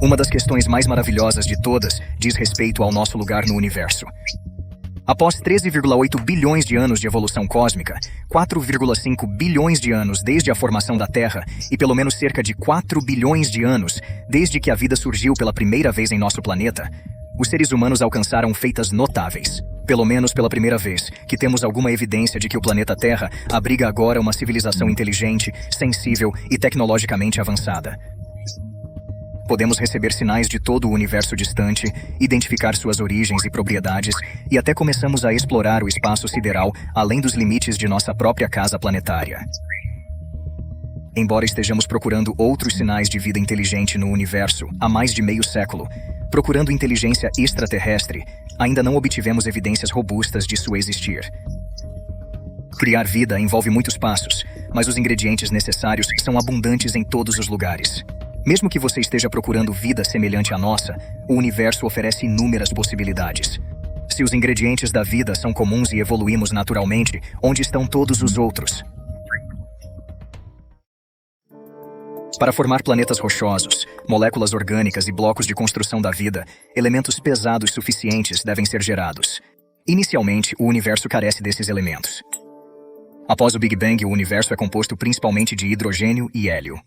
Uma das questões mais maravilhosas de todas diz respeito ao nosso lugar no universo. Após 13,8 bilhões de anos de evolução cósmica, 4,5 bilhões de anos desde a formação da Terra e pelo menos cerca de 4 bilhões de anos desde que a vida surgiu pela primeira vez em nosso planeta, os seres humanos alcançaram feitas notáveis. Pelo menos pela primeira vez, que temos alguma evidência de que o planeta Terra abriga agora uma civilização inteligente, sensível e tecnologicamente avançada. Podemos receber sinais de todo o universo distante, identificar suas origens e propriedades, e até começamos a explorar o espaço sideral além dos limites de nossa própria casa planetária. Embora estejamos procurando outros sinais de vida inteligente no universo há mais de meio século, procurando inteligência extraterrestre, ainda não obtivemos evidências robustas de seu existir. Criar vida envolve muitos passos, mas os ingredientes necessários são abundantes em todos os lugares. Mesmo que você esteja procurando vida semelhante à nossa, o universo oferece inúmeras possibilidades. Se os ingredientes da vida são comuns e evoluímos naturalmente, onde estão todos os outros? Para formar planetas rochosos, moléculas orgânicas e blocos de construção da vida, elementos pesados suficientes devem ser gerados. Inicialmente, o universo carece desses elementos. Após o Big Bang, o universo é composto principalmente de hidrogênio e hélio.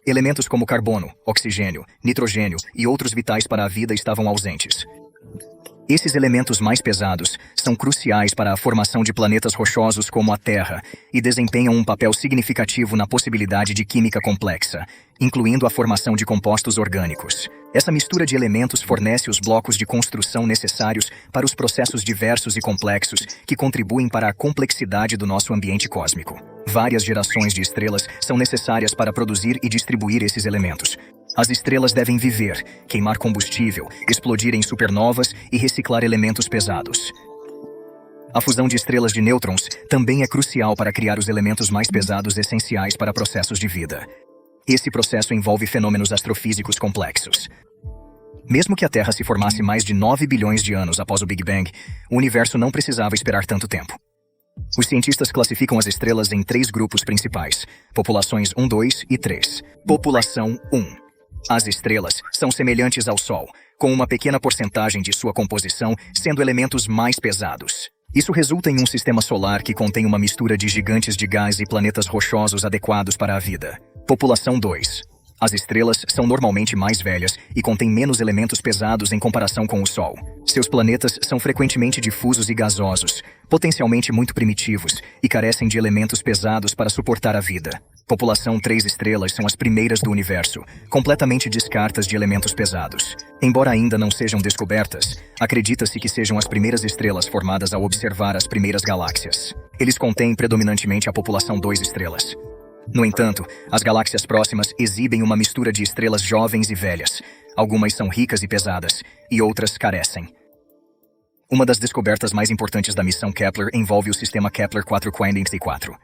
Elementos como carbono, oxigênio, nitrogênio e outros vitais para a vida estavam ausentes. Esses elementos mais pesados são cruciais para a formação de planetas rochosos como a Terra e desempenham um papel significativo na possibilidade de química complexa, incluindo a formação de compostos orgânicos. Essa mistura de elementos fornece os blocos de construção necessários para os processos diversos e complexos que contribuem para a complexidade do nosso ambiente cósmico. Várias gerações de estrelas são necessárias para produzir e distribuir esses elementos. As estrelas devem viver, queimar combustível, explodir em supernovas e reciclar elementos pesados. A fusão de estrelas de nêutrons também é crucial para criar os elementos mais pesados essenciais para processos de vida. Esse processo envolve fenômenos astrofísicos complexos. Mesmo que a Terra se formasse mais de 9 bilhões de anos após o Big Bang, o universo não precisava esperar tanto tempo. Os cientistas classificam as estrelas em 3 grupos principais: populações 1, 2 e 3. População 1. As estrelas são semelhantes ao Sol, com uma pequena porcentagem de sua composição sendo elementos mais pesados. Isso resulta em um sistema solar que contém uma mistura de gigantes de gás e planetas rochosos adequados para a vida. População 2. As estrelas são normalmente mais velhas e contêm menos elementos pesados em comparação com o Sol. Seus planetas são frequentemente difusos e gasosos, potencialmente muito primitivos, e carecem de elementos pesados para suportar a vida. População 3 estrelas são as primeiras do universo, completamente descartas de elementos pesados. Embora ainda não sejam descobertas, acredita-se que sejam as primeiras estrelas formadas ao observar as primeiras galáxias. Eles contêm predominantemente a população 2 estrelas. No entanto, as galáxias próximas exibem uma mistura de estrelas jovens e velhas. Algumas são ricas e pesadas, e outras carecem. Uma das descobertas mais importantes da missão Kepler envolve o sistema Kepler-444.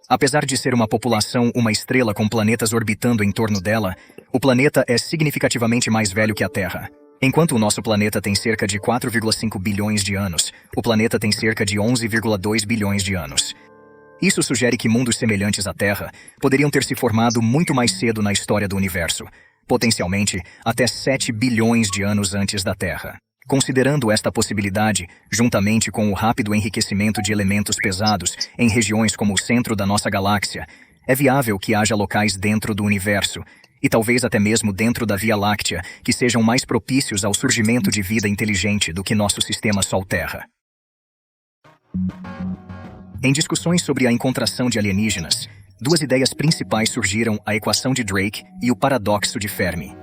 Apesar de ser uma população, uma estrela com planetas orbitando em torno dela, o planeta é significativamente mais velho que a Terra. Enquanto o nosso planeta tem cerca de 4,5 bilhões de anos, o planeta tem cerca de 11,2 bilhões de anos. Isso sugere que mundos semelhantes à Terra poderiam ter se formado muito mais cedo na história do universo, potencialmente até 7 bilhões de anos antes da Terra. Considerando esta possibilidade, juntamente com o rápido enriquecimento de elementos pesados em regiões como o centro da nossa galáxia, é viável que haja locais dentro do universo, e talvez até mesmo dentro da Via Láctea, que sejam mais propícios ao surgimento de vida inteligente do que nosso sistema Sol-Terra. Em discussões sobre a encontração de alienígenas, 2 ideias principais surgiram: a equação de Drake e o paradoxo de Fermi.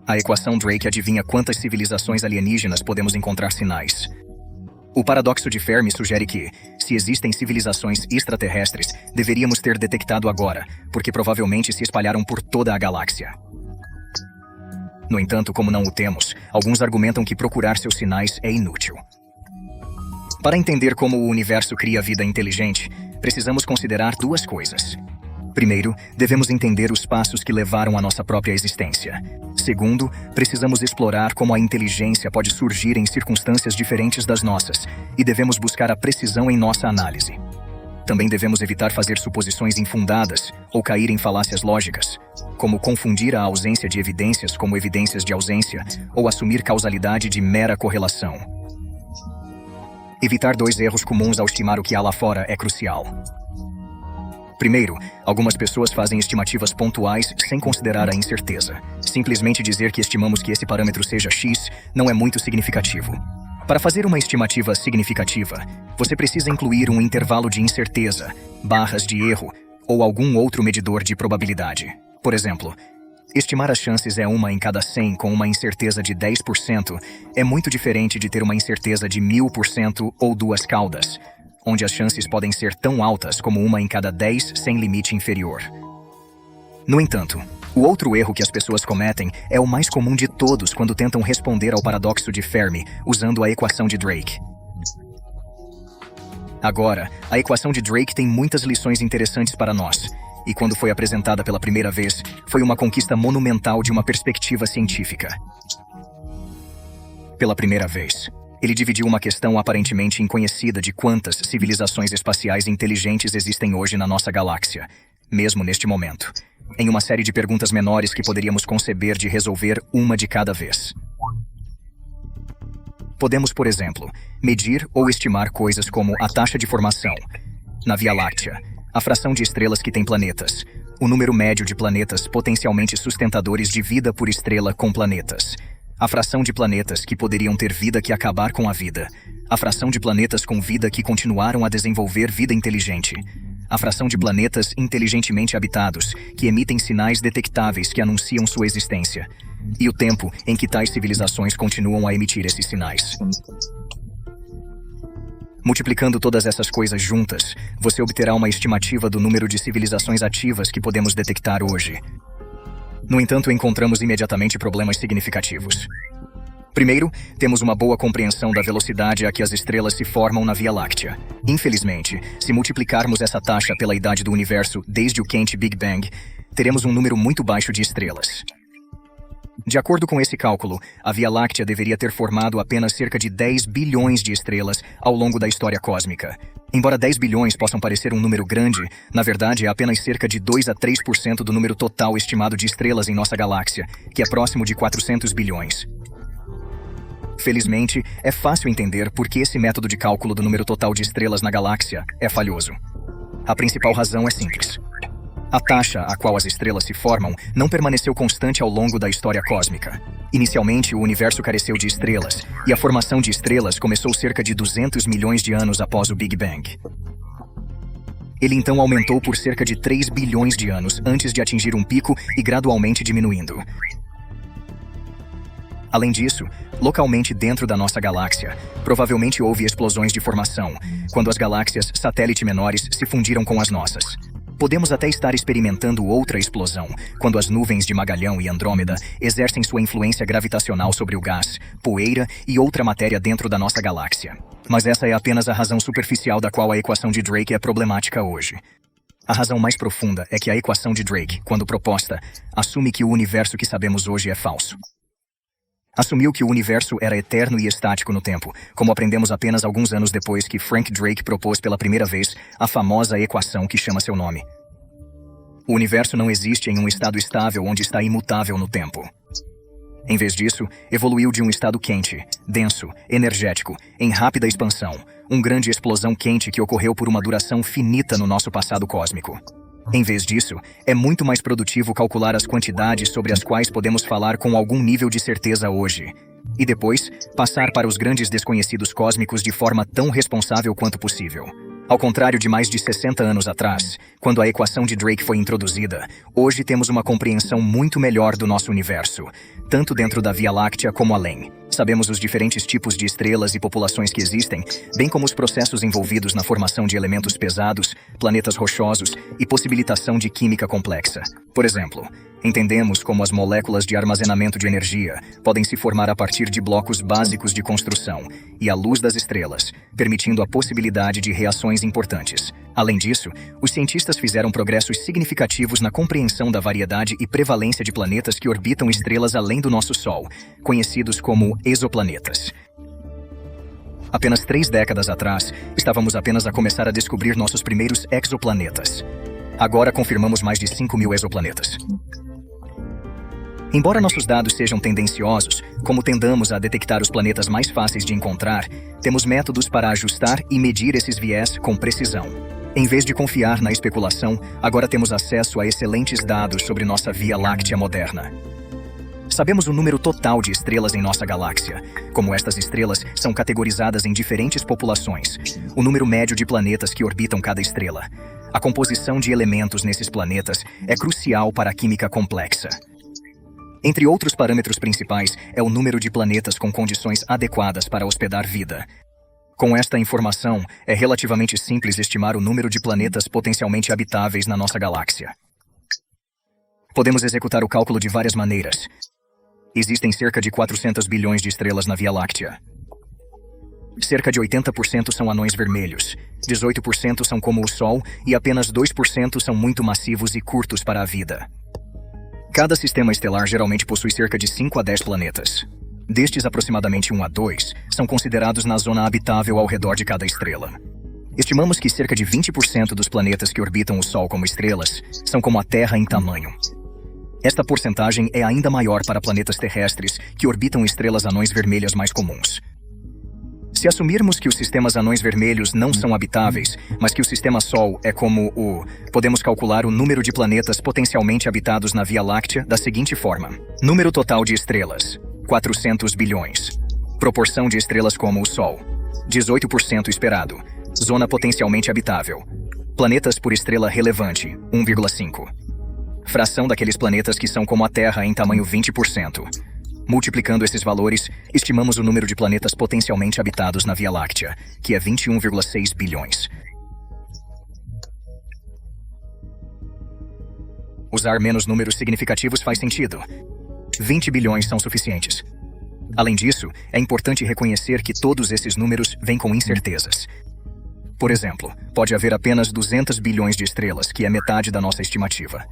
A equação Drake adivinha quantas civilizações alienígenas podemos encontrar sinais. O paradoxo de Fermi sugere que, se existem civilizações extraterrestres, deveríamos ter detectado agora, porque provavelmente se espalharam por toda a galáxia. No entanto, como não o temos, alguns argumentam que procurar seus sinais é inútil. Para entender como o universo cria vida inteligente, precisamos considerar 2 coisas. Primeiro, devemos entender os passos que levaram à nossa própria existência. Segundo, precisamos explorar como a inteligência pode surgir em circunstâncias diferentes das nossas, e devemos buscar a precisão em nossa análise. Também devemos evitar fazer suposições infundadas ou cair em falácias lógicas, como como confundir a ausência de evidências como evidências de ausência ou assumir causalidade de mera correlação. Evitar 2 erros comuns ao estimar o que há lá fora é crucial. Primeiro, algumas pessoas fazem estimativas pontuais sem considerar a incerteza. Simplesmente dizer que estimamos que esse parâmetro seja X não é muito significativo. Para fazer uma estimativa significativa, você precisa incluir um intervalo de incerteza, barras de erro ou algum outro medidor de probabilidade. Por exemplo, estimar as chances é 1 em cada 100 com uma incerteza de 10% é muito diferente de ter uma incerteza de 1000% ou 2 caudas, onde as chances podem ser tão altas como 1 em cada 10 sem limite inferior. No entanto, o outro erro que as pessoas cometem é o mais comum de todos quando tentam responder ao paradoxo de Fermi usando a equação de Drake. Agora, a equação de Drake tem muitas lições interessantes para nós, e quando foi apresentada pela primeira vez, foi uma conquista monumental de uma perspectiva científica. Pela primeira vez, ele dividiu uma questão aparentemente inconhecida de quantas civilizações espaciais inteligentes existem hoje na nossa galáxia, mesmo neste momento, em uma série de perguntas menores que poderíamos conceber de resolver uma de cada vez. Podemos, por exemplo, medir ou estimar coisas como a taxa de formação na Via Láctea, a fração de estrelas que têm planetas, o número médio de planetas potencialmente sustentadores de vida por estrela com planetas, a fração de planetas que poderiam ter vida que acabar com a vida, a fração de planetas com vida que continuaram a desenvolver vida inteligente, a fração de planetas inteligentemente habitados que emitem sinais detectáveis que anunciam sua existência, e o tempo em que tais civilizações continuam a emitir esses sinais. Multiplicando todas essas coisas juntas, você obterá uma estimativa do número de civilizações ativas que podemos detectar hoje. No entanto, encontramos imediatamente problemas significativos. Primeiro, temos uma boa compreensão da velocidade a que as estrelas se formam na Via Láctea. Infelizmente, se multiplicarmos essa taxa pela idade do universo desde o quente Big Bang, teremos um número muito baixo de estrelas. De acordo com esse cálculo, a Via Láctea deveria ter formado apenas cerca de 10 bilhões de estrelas ao longo da história cósmica. Embora 10 bilhões possam parecer um número grande, na verdade é apenas cerca de 2 a 3% do número total estimado de estrelas em nossa galáxia, que é próximo de 400 bilhões. Felizmente, é fácil entender por que esse método de cálculo do número total de estrelas na galáxia é falhoso. A principal razão é simples. A taxa a qual as estrelas se formam não permaneceu constante ao longo da história cósmica. Inicialmente, o universo careceu de estrelas, e a formação de estrelas começou cerca de 200 milhões de anos após o Big Bang. Ele então aumentou por cerca de 3 bilhões de anos antes de atingir um pico e gradualmente diminuindo. Além disso, localmente dentro da nossa galáxia, provavelmente houve explosões de formação, quando as galáxias satélite menores se fundiram com as nossas. Podemos até estar experimentando outra explosão, quando as nuvens de Magalhão e Andrômeda exercem sua influência gravitacional sobre o gás, poeira e outra matéria dentro da nossa galáxia. Mas essa é apenas a razão superficial da qual a equação de Drake é problemática hoje. A razão mais profunda é que a equação de Drake, quando proposta, assume que o universo que sabemos hoje é falso. Assumiu que o universo era eterno e estático no tempo, como aprendemos apenas alguns anos depois que Frank Drake propôs pela primeira vez a famosa equação que chama seu nome. O universo não existe em um estado estável onde está imutável no tempo. Em vez disso, evoluiu de um estado quente, denso, energético, em rápida expansão, uma grande explosão quente que ocorreu por uma duração finita no nosso passado cósmico. Em vez disso, é muito mais produtivo calcular as quantidades sobre as quais podemos falar com algum nível de certeza hoje, e depois passar para os grandes desconhecidos cósmicos de forma tão responsável quanto possível. Ao contrário de mais de 60 anos atrás, quando a equação de Drake foi introduzida, hoje temos uma compreensão muito melhor do nosso universo, tanto dentro da Via Láctea como além. Sabemos os diferentes tipos de estrelas e populações que existem, bem como os processos envolvidos na formação de elementos pesados, planetas rochosos e possibilitação de química complexa. Por exemplo, entendemos como as moléculas de armazenamento de energia podem se formar a partir de blocos básicos de construção e à luz das estrelas, permitindo a possibilidade de reações importantes. Além disso, os cientistas fizeram progressos significativos na compreensão da variedade e prevalência de planetas que orbitam estrelas além do nosso Sol, conhecidos como exoplanetas. Apenas 3 décadas atrás, estávamos apenas a começar a descobrir nossos primeiros exoplanetas. Agora confirmamos mais de 5.000 exoplanetas. Embora nossos dados sejam tendenciosos, como tendamos a detectar os planetas mais fáceis de encontrar, temos métodos para ajustar e medir esses viés com precisão. Em vez de confiar na especulação, agora temos acesso a excelentes dados sobre nossa Via Láctea moderna. Sabemos o número total de estrelas em nossa galáxia. Como estas estrelas são categorizadas em diferentes populações, o número médio de planetas que orbitam cada estrela. A composição de elementos nesses planetas é crucial para a química complexa. Entre outros parâmetros principais é o número de planetas com condições adequadas para hospedar vida. Com esta informação, é relativamente simples estimar o número de planetas potencialmente habitáveis na nossa galáxia. Podemos executar o cálculo de várias maneiras. Existem cerca de 400 bilhões de estrelas na Via Láctea. Cerca de 80% são anões vermelhos, 18% são como o Sol e apenas 2% são muito massivos e curtos para a vida. Cada sistema estelar geralmente possui cerca de 5 a 10 planetas. Destes, aproximadamente 1 a 2 são considerados na zona habitável ao redor de cada estrela. Estimamos que cerca de 20% dos planetas que orbitam o Sol como estrelas são como a Terra em tamanho. Esta porcentagem é ainda maior para planetas terrestres que orbitam estrelas anões vermelhas mais comuns. Se assumirmos que os sistemas anões vermelhos não são habitáveis, mas que o sistema Sol é como podemos calcular o número de planetas potencialmente habitados na Via Láctea da seguinte forma. Número total de estrelas, 400 bilhões. Proporção de estrelas como o Sol, 18% esperado. Zona potencialmente habitável. Planetas por estrela relevante, 1,5. Fração daqueles planetas que são como a Terra em tamanho 20%. Multiplicando esses valores, estimamos o número de planetas potencialmente habitados na Via Láctea, que é 21,6 bilhões. Usar menos números significativos faz sentido. 20 bilhões são suficientes. Além disso, é importante reconhecer que todos esses números vêm com incertezas. Por exemplo, pode haver apenas 200 bilhões de estrelas, que é metade da nossa estimativa.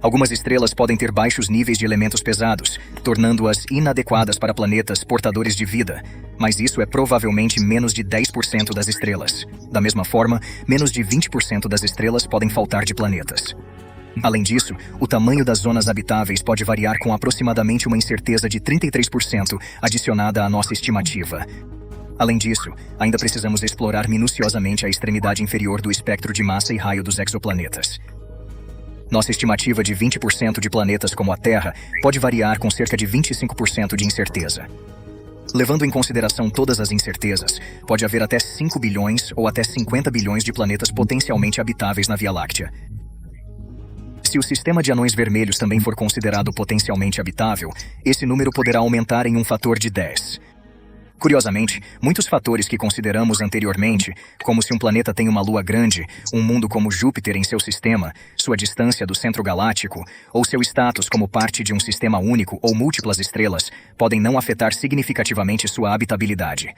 Algumas estrelas podem ter baixos níveis de elementos pesados, tornando-as inadequadas para planetas portadores de vida, mas isso é provavelmente menos de 10% das estrelas. Da mesma forma, menos de 20% das estrelas podem faltar de planetas. Além disso, o tamanho das zonas habitáveis pode variar com aproximadamente uma incerteza de 33% adicionada à nossa estimativa. Além disso, ainda precisamos explorar minuciosamente a extremidade inferior do espectro de massa e raio dos exoplanetas. Nossa estimativa de 20% de planetas como a Terra pode variar com cerca de 25% de incerteza. Levando em consideração todas as incertezas, pode haver até 5 bilhões ou até 50 bilhões de planetas potencialmente habitáveis na Via Láctea. Se o sistema de anões vermelhos também for considerado potencialmente habitável, esse número poderá aumentar em um fator de 10. Curiosamente, muitos fatores que consideramos anteriormente, como se um planeta tem uma lua grande, um mundo como Júpiter em seu sistema, sua distância do centro galáctico, ou seu status como parte de um sistema único ou múltiplas estrelas, podem não afetar significativamente sua habitabilidade.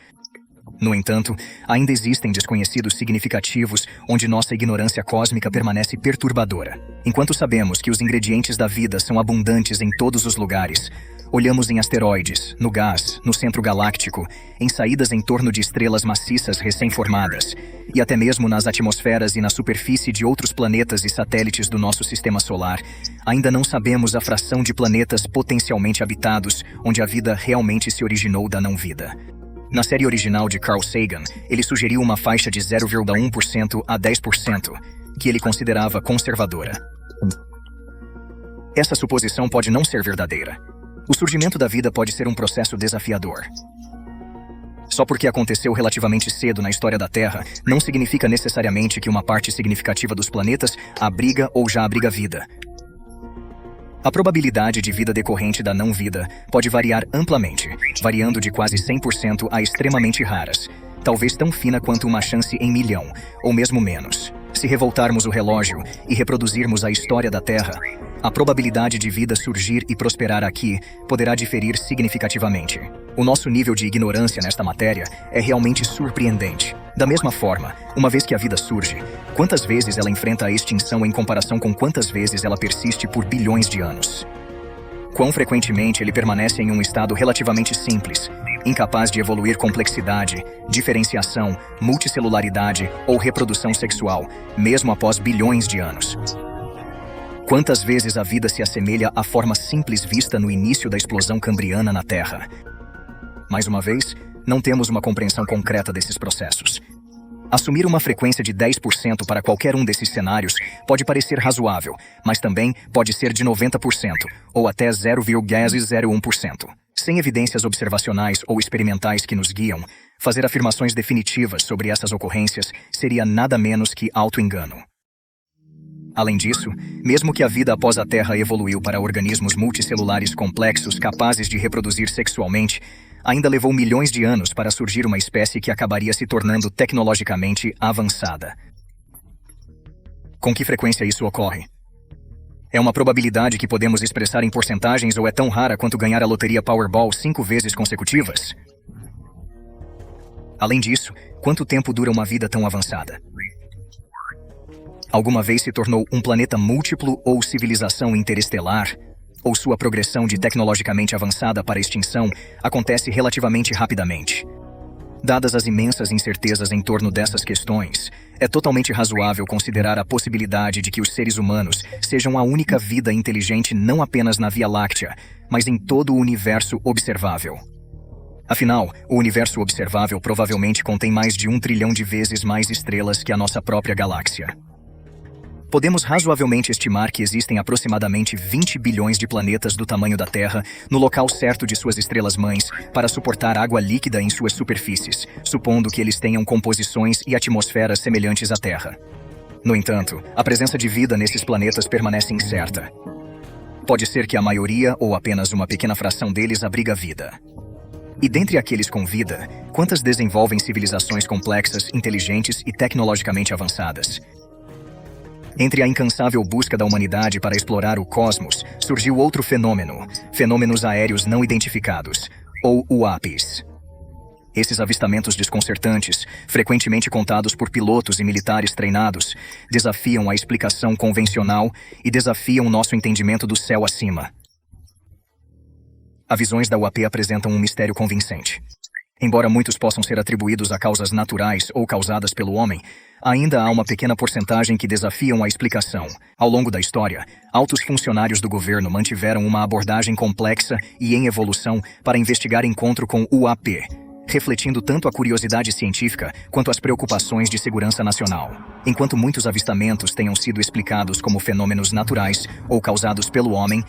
No entanto, ainda existem desconhecidos significativos onde nossa ignorância cósmica permanece perturbadora. Enquanto sabemos que os ingredientes da vida são abundantes em todos os lugares, olhamos em asteroides, no gás, no centro galáctico, em saídas em torno de estrelas maciças recém-formadas, e até mesmo nas atmosferas e na superfície de outros planetas e satélites do nosso sistema solar, ainda não sabemos a fração de planetas potencialmente habitados onde a vida realmente se originou da não-vida. Na série original de Carl Sagan, ele sugeriu uma faixa de 0,1% a 10%, que ele considerava conservadora. Essa suposição pode não ser verdadeira. O surgimento da vida pode ser um processo desafiador. Só porque aconteceu relativamente cedo na história da Terra, não significa necessariamente que uma parte significativa dos planetas abriga ou já abriga vida. A probabilidade de vida decorrente da não-vida pode variar amplamente, variando de quase 100% a extremamente raras, talvez tão fina quanto uma chance em milhão, ou mesmo menos. Se revoltarmos o relógio e reproduzirmos a história da Terra, a probabilidade de vida surgir e prosperar aqui poderá diferir significativamente. O nosso nível de ignorância nesta matéria é realmente surpreendente. Da mesma forma, uma vez que a vida surge, quantas vezes ela enfrenta a extinção em comparação com quantas vezes ela persiste por bilhões de anos? Quão frequentemente ele permanece em um estado relativamente simples, incapaz de evoluir complexidade, diferenciação, multicelularidade ou reprodução sexual, mesmo após bilhões de anos? Quantas vezes a vida se assemelha à forma simples vista no início da explosão cambriana na Terra? Mais uma vez, não temos uma compreensão concreta desses processos. Assumir uma frequência de 10% para qualquer um desses cenários pode parecer razoável, mas também pode ser de 90% ou até 0,01%. Sem evidências observacionais ou experimentais que nos guiam, fazer afirmações definitivas sobre essas ocorrências seria nada menos que auto-engano. Além disso, mesmo que a vida após a Terra evoluiu para organismos multicelulares complexos capazes de reproduzir sexualmente, ainda levou milhões de anos para surgir uma espécie que acabaria se tornando tecnologicamente avançada. Com que frequência isso ocorre? É uma probabilidade que podemos expressar em porcentagens ou é tão rara quanto ganhar a loteria Powerball 5 vezes consecutivas? Além disso, quanto tempo dura uma vida tão avançada? Alguma vez se tornou um planeta múltiplo ou civilização interestelar? Ou sua progressão de tecnologicamente avançada para extinção acontece relativamente rapidamente? Dadas as imensas incertezas em torno dessas questões, é totalmente razoável considerar a possibilidade de que os seres humanos sejam a única vida inteligente não apenas na Via Láctea, mas em todo o universo observável. Afinal, o universo observável provavelmente contém mais de 1 trilhão de vezes mais estrelas que a nossa própria galáxia. Podemos razoavelmente estimar que existem aproximadamente 20 bilhões de planetas do tamanho da Terra no local certo de suas estrelas-mães para suportar água líquida em suas superfícies, supondo que eles tenham composições e atmosferas semelhantes à Terra. No entanto, a presença de vida nesses planetas permanece incerta. Pode ser que a maioria ou apenas uma pequena fração deles abriga vida. E dentre aqueles com vida, quantas desenvolvem civilizações complexas, inteligentes e tecnologicamente avançadas? Entre a incansável busca da humanidade para explorar o cosmos, surgiu outro fenômeno, fenômenos aéreos não identificados, ou UAPs. Esses avistamentos desconcertantes, frequentemente contados por pilotos e militares treinados, desafiam a explicação convencional e desafiam nosso entendimento do céu acima. As visões da UAP apresentam um mistério convincente. Embora muitos possam ser atribuídos a causas naturais ou causadas pelo homem, ainda há uma pequena porcentagem que desafiam a explicação. Ao longo da história, altos funcionários do governo mantiveram uma abordagem complexa e em evolução para investigar encontro com UAP, refletindo tanto a curiosidade científica quanto as preocupações de segurança nacional. Enquanto muitos avistamentos tenham sido explicados como fenômenos naturais ou causados pelo homem,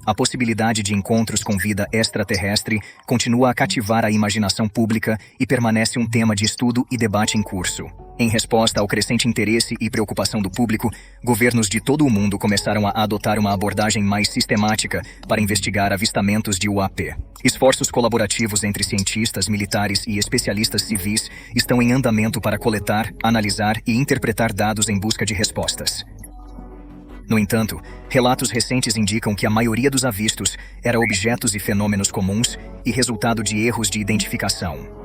a possibilidade de encontros com vida extraterrestre continua a cativar a imaginação pública e permanece um tema de estudo e debate em curso. Em resposta ao crescente interesse e preocupação do público, governos de todo o mundo começaram a adotar uma abordagem mais sistemática para investigar avistamentos de UAP. Esforços colaborativos entre cientistas, militares e especialistas civis estão em andamento para coletar, analisar e interpretar dados em busca de respostas. No entanto, relatos recentes indicam que a maioria dos avistos era objetos e fenômenos comuns e resultado de erros de identificação.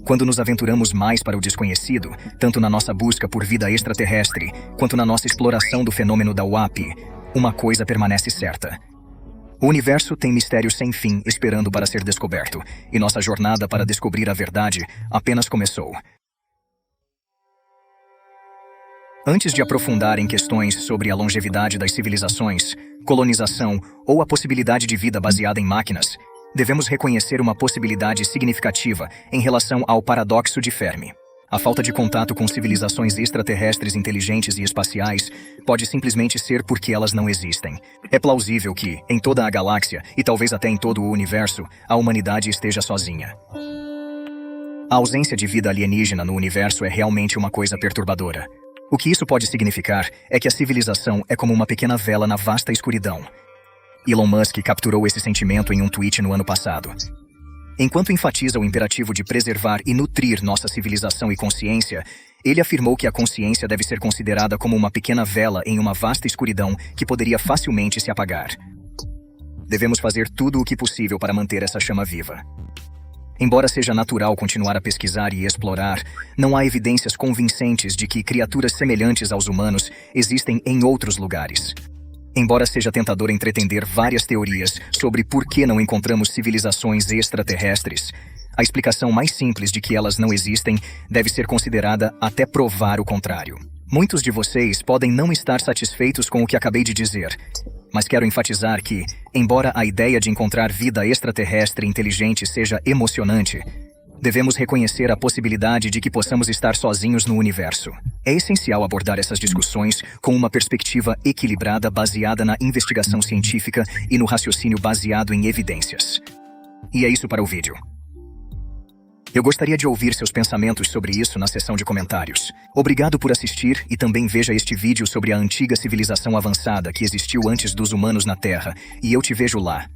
Quando nos aventuramos mais para o desconhecido, tanto na nossa busca por vida extraterrestre, quanto na nossa exploração do fenômeno da UAP, uma coisa permanece certa. O universo tem mistérios sem fim esperando para ser descoberto, e nossa jornada para descobrir a verdade apenas começou. Antes de aprofundar em questões sobre a longevidade das civilizações, colonização ou a possibilidade de vida baseada em máquinas, devemos reconhecer uma possibilidade significativa em relação ao paradoxo de Fermi. A falta de contato com civilizações extraterrestres inteligentes e espaciais pode simplesmente ser porque elas não existem. É plausível que, em toda a galáxia, e talvez até em todo o universo, a humanidade esteja sozinha. A ausência de vida alienígena no universo é realmente uma coisa perturbadora. O que isso pode significar é que a civilização é como uma pequena vela na vasta escuridão. Elon Musk capturou esse sentimento em um tweet no ano passado. Enquanto enfatiza o imperativo de preservar e nutrir nossa civilização e consciência, ele afirmou que a consciência deve ser considerada como uma pequena vela em uma vasta escuridão que poderia facilmente se apagar. Devemos fazer tudo o que possível para manter essa chama viva. Embora seja natural continuar a pesquisar e explorar, não há evidências convincentes de que criaturas semelhantes aos humanos existem em outros lugares. Embora seja tentador entretender várias teorias sobre por que não encontramos civilizações extraterrestres, a explicação mais simples de que elas não existem deve ser considerada até provar o contrário. Muitos de vocês podem não estar satisfeitos com o que acabei de dizer, mas quero enfatizar que, embora a ideia de encontrar vida extraterrestre inteligente seja emocionante, devemos reconhecer a possibilidade de que possamos estar sozinhos no universo. É essencial abordar essas discussões com uma perspectiva equilibrada baseada na investigação científica e no raciocínio baseado em evidências. E é isso para o vídeo. Eu gostaria de ouvir seus pensamentos sobre isso na seção de comentários. Obrigado por assistir e também veja este vídeo sobre a antiga civilização avançada que existiu antes dos humanos na Terra, e eu te vejo lá.